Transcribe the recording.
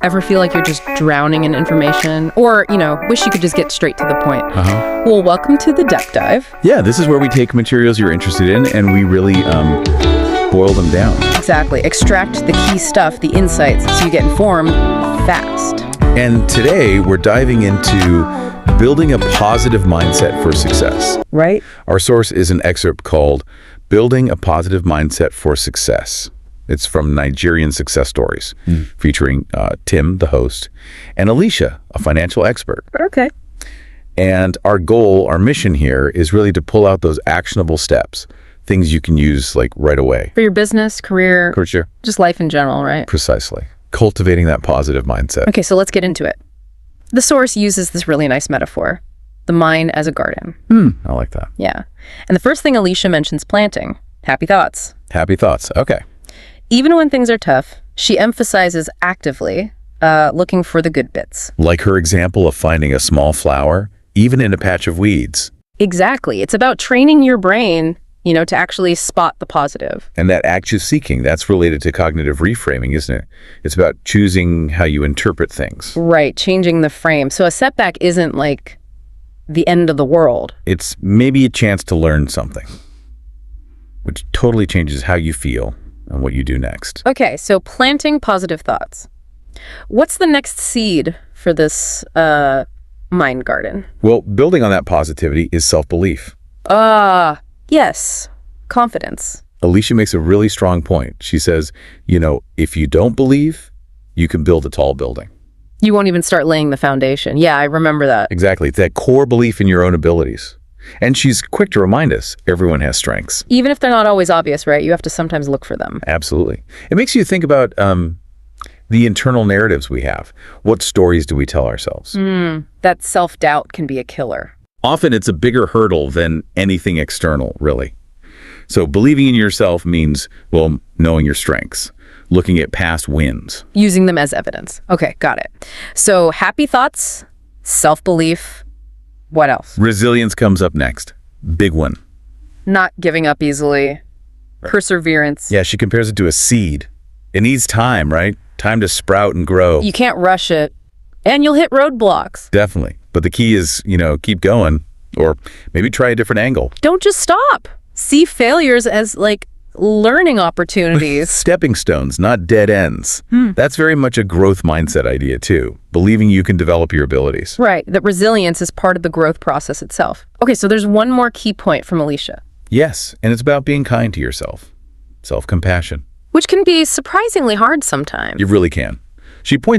Ever feel like you're just drowning in information? Or, wish you could just get straight to the point? Well, welcome to the Depth Dive. Yeah, this is where we take materials you're interested in and we really boil them down. Exactly. Extract the key stuff, the insights, so you get informed fast. And today we're diving into building a positive mindset for success. Right? Our source is an excerpt called Building a Positive Mindset for Success. It's from Nigerian Success Stories, featuring Tim, the host, and Alicia, a financial expert. Okay. And our goal, our mission here is really to pull out those actionable steps, things you can use like right away. For your business, career, Sure. just life in general, right? Precisely. Cultivating that positive mindset. Okay, so let's get into it. The source uses this really nice metaphor, the mind as a garden. I like that. Yeah. And the first thing Alicia mentions, planting. Happy thoughts. Happy thoughts. Okay. Even when things are tough, she emphasizes actively looking for the good bits. Like her example of finding a small flower, even in a patch of weeds. Exactly. It's about training your brain, to actually spot the positive. And that active seeking, that's related to cognitive reframing, isn't it? It's about choosing how you interpret things. Right. Changing the frame. So a setback isn't like the end of the world. It's maybe a chance to learn something, which totally changes how you feel and what you do next. Okay, so planting positive thoughts. What's the next seed for this mind garden? Well, building on that positivity is self-belief. Yes, confidence. Alicia makes a really strong point. She says, if you don't believe, you can build a tall building. You won't even start laying the foundation. Yeah, I remember that. Exactly. It's that core belief in your own abilities. And she's quick to remind us, everyone has strengths. Even if they're not always obvious, right? You have to sometimes look for them. Absolutely. It makes you think about the internal narratives we have. What stories do we tell ourselves? That self-doubt can be a killer. Often it's a bigger hurdle than anything external, really. So believing in yourself means, knowing your strengths, looking at past wins. Using them as evidence. Okay, got it. So happy thoughts, self-belief, what else? Resilience comes up next. Big one. Not giving up easily. Perseverance. Yeah, she compares it to a seed. It needs time, right? Time to sprout and grow. You can't rush it. And you'll hit roadblocks. Definitely. But the key is, keep going, or maybe try a different angle. Don't just stop. See failures as learning opportunities. Stepping stones, not dead ends. That's very much a growth mindset idea too, believing you can develop your abilities. Right, that resilience is part of the growth process itself. Okay, so there's one more key point from Alicia. Yes, and it's about being kind to yourself. Self-compassion. Which can be surprisingly hard sometimes. You really can. She points